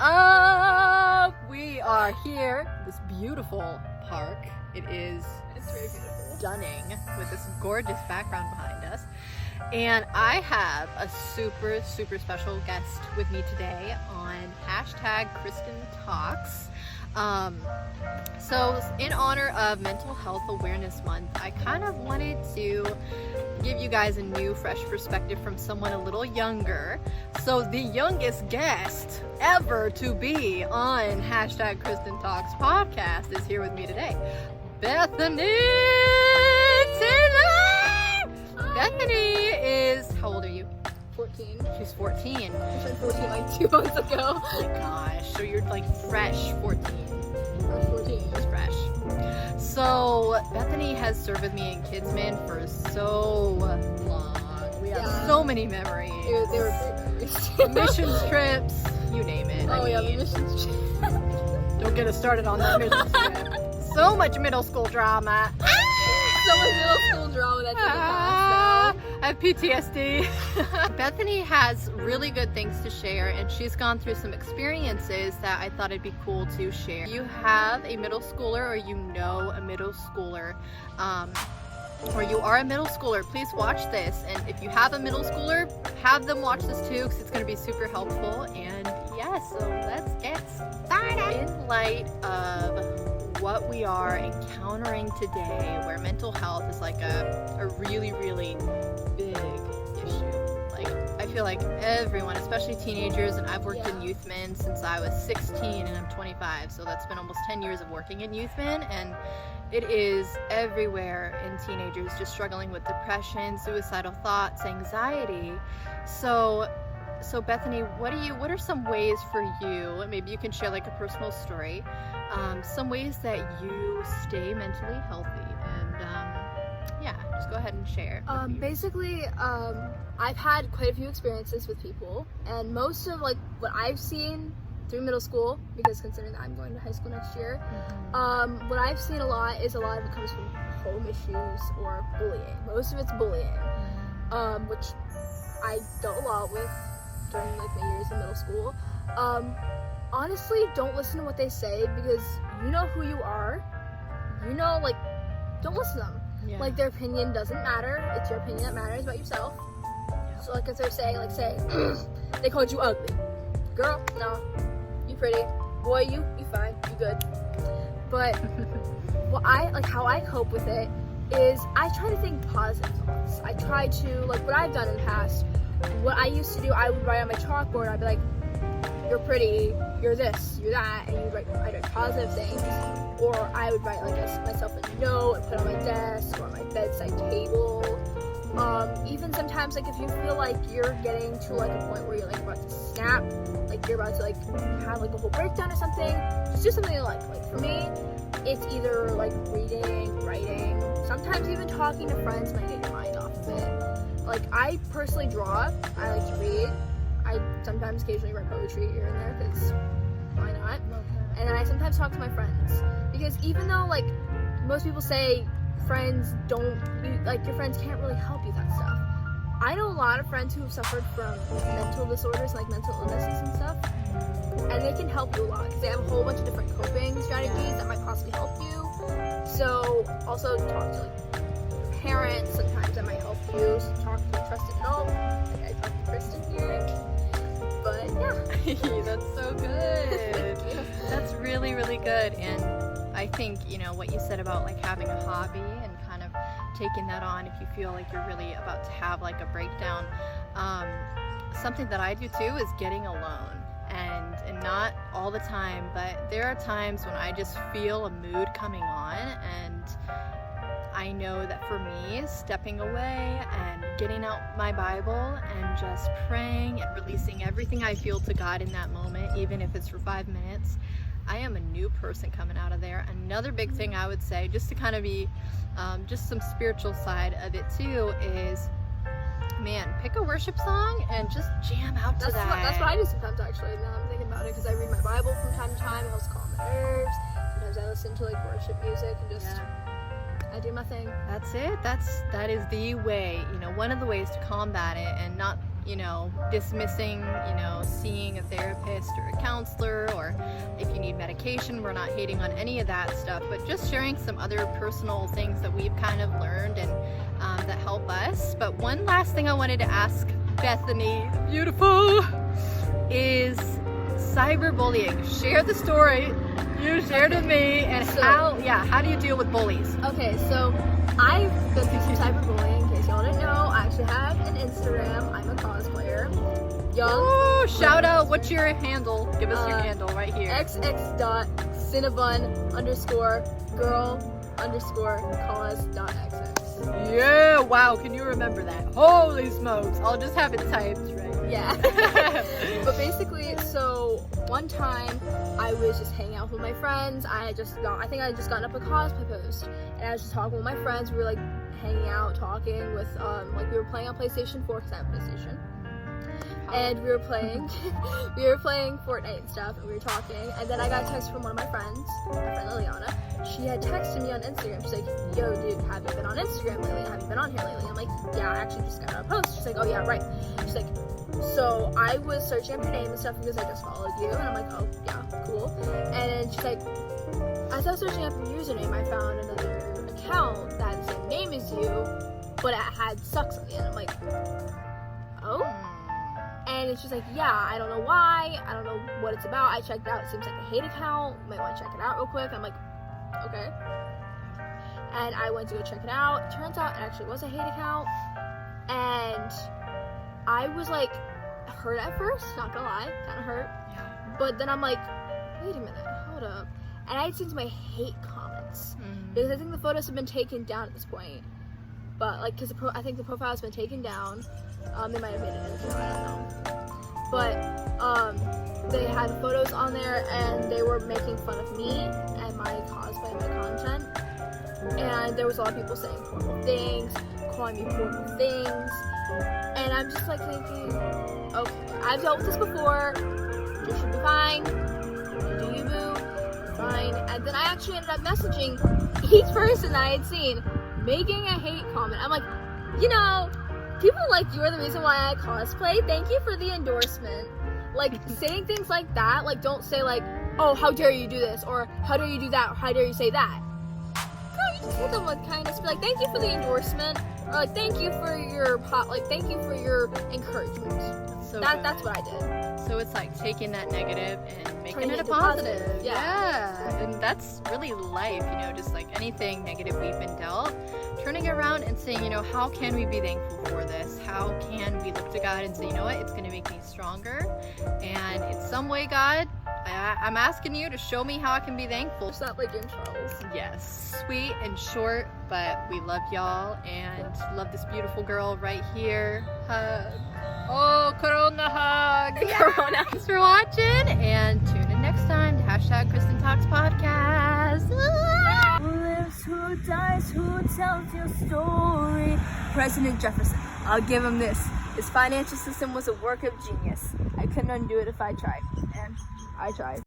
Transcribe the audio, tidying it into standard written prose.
up? We are here, this beautiful park. It's very beautiful. Stunning with this gorgeous background behind us. And I have a super, super special guest with me today on #Kristen Talks. So in honor of Mental Health Awareness Month, I kind of wanted to give you guys a new, fresh perspective from someone a little younger. So the youngest guest ever to be on #Kristen Talks podcast is here with me today, Bethany Taylor. Bethany is, how old are you? 14. She's 14. I turned 14 like 2 months ago. Oh my gosh, so you're like fresh 14. I was 14. She's fresh. So Bethany has served with me in Kidsman for so long. We have so many memories. They were great memories. Missions trips, you name it. Oh yeah, the missions trip. Don't get us started on that missions trip. So much middle school drama. So much middle school drama that's in the past though. I have PTSD. Bethany has really good things to share, and she's gone through some experiences that I thought it'd be cool to share. You have a middle schooler, or you know a middle schooler, or you are a middle schooler, please watch this. And if you have a middle schooler, have them watch this too, because it's going to be super helpful. And yeah, so let's get started. In light of what we are encountering today, where mental health is like a really, really big issue. Like, I feel like everyone, especially teenagers, and I've worked in Youth Men since I was 16 and I'm 25, so that's been almost 10 years of working in Youth Men, and it is everywhere in teenagers, just struggling with depression, suicidal thoughts, anxiety. So Bethany, what are some ways for you, maybe you can share like a personal story, some ways that you stay mentally healthy, and just go ahead and share. Basically, I've had quite a few experiences with people, and most of like what I've seen through middle school, because considering that I'm going to high school next year, what I've seen a lot of it comes from home issues or bullying. Most of it's bullying, which I dealt a lot with during like my years in middle school. Honestly, don't listen to what they say, because you know who you are. You know, like, don't listen to them. Yeah. Like, their opinion doesn't matter. It's your opinion that matters about yourself. Yeah. So like if they're saying, like, say they called you ugly. Girl, no. You pretty. Boy, you fine. You good. But how I cope with it is I try to think positive thoughts. I try to, like, what I've done in the past, what I used to do, I would write on my chalkboard, I'd be like, you're pretty, you're this, you're that, and I'd write positive things. Or I would write like myself a note and put it on my desk or on my bedside table. Even sometimes, like, if you feel like you're getting to like a point where you're like about to snap, like you're about to like have like a whole breakdown or something, just do something you like. Like for me, it's either like reading, writing, sometimes even talking to friends might get your mind off of it. Like, I personally draw, I like to read, I sometimes occasionally write poetry here and there, because why not? And then I sometimes talk to my friends, because even though like most people say friends your friends can't really help you with that stuff, I know a lot of friends who have suffered from mental disorders, like mental illnesses and stuff, and they can help you a lot, because they have a whole bunch of different coping strategies that might possibly help you. So also talk to like your parents, sometimes that might help you. So talk to a trusted adult, like I talked to Kristen here. But yeah. That's so good. That's really, really good. And I think, what you said about like having a hobby and kind of taking that on if you feel like you're really about to have like a breakdown. Something that I do too is getting alone. And not all the time, but there are times when I just feel a mood coming on, and I know that for me, stepping away and getting out my Bible and just praying and releasing everything I feel to God in that moment, even if it's for 5 minutes, I am a new person coming out of there. Another big thing I would say, just to kind of be just some spiritual side of it too, is pick a worship song and just jam out to that. That's what I do sometimes, actually, now I'm thinking about it, because I read my Bible from time to time, it helps calm my nerves. Sometimes I listen to like worship music and just I do my thing. That's it. That is the way, one of the ways to combat it, and not dismissing, seeing a therapist or a counselor, or if you need medication. We're not hating on any of that stuff, but just sharing some other personal things that we've kind of learned and that help us. But one last thing I wanted to ask Bethany, beautiful, is cyberbullying. Share the story you shared with me, and how do you deal with bullies? Okay, so I've been through some cyberbullying. In case y'all didn't know, I actually have an Instagram. I'm a cosplayer. Ooh, shout out. What's your handle? Give us your handle right here. xx.cinnabon_girl_cause.xx. Yeah, wow, can you remember that? Holy smokes, I'll just have it typed, right? Yeah. But basically, so one time I was just hanging out with my friends. I think I had just gotten up a cosplay post, and I was just talking with my friends. We were like hanging out, talking with we were playing on PlayStation 4 because I have a PlayStation. And we were playing Fortnite and stuff, and we were talking, and then I got a text from one of my friends, my friend Liliana. She had texted me on Instagram. She's like, yo dude, have you been on Instagram lately? Have you been on here lately? I'm like, yeah, I actually just got a post. She's like, oh yeah, right. She's like, so I was searching up your name and stuff because I just followed you, and I'm like, oh yeah, cool. And she's like, as I was searching up your username, I found another account that had the same name as you, but it had sucks on the end. I'm like, oh? And she's like, yeah, I don't know why, I don't know what it's about. I checked it out, it seems like a hate account, you might want to check it out real quick. I'm like, okay. And I went to go check it out. It turns out it actually was a hate account, and I was like hurt at first, not gonna lie, kind of hurt. Yeah. But then I'm like, wait a minute, hold up. And I had seen my hate comments because I think the photos have been taken down at this point. But like, because I think the profile has been taken down. They might have made it into, I don't know. But they had photos on there, and they were making fun of me and my cosplay and my content. And there was a lot of people saying horrible things, calling me horrible things. And I'm just like thinking, okay, I've dealt with this before. You should be fine. Do you boo? Fine. And then I actually ended up messaging each person I had seen, making a hate comment. I'm like, people like you are the reason why I cosplay. Thank you for the endorsement. Like, saying things like that, like, don't say like, oh, how dare you do this, or how dare you do that, or how dare you say that. Girl, you just hit them with kindness. Be like, thank you for the endorsement, or like, thank you for your encouragement. So that's what I did. So it's like taking that negative and making Turning it a it to positive. positive, Yeah. And that's really life, just like anything negative we've been dealt, turning it around and saying, how can we be thankful for this? How can we look to God and say, you know what, it's going to make me stronger, and in some way, God, I'm asking you to show me how I can be thankful. Just not like James Charles. Yes, sweet and short, but we love y'all and love this beautiful girl right here. Hug. Oh, Corona hug. Yeah. Corona. Thanks for watching, and tune in next time to #Kristen Talks Podcast. Who lives, who dies, who tells your story? President Jefferson. I'll give him this. His financial system was a work of genius. I couldn't undo it if I tried. And I tried.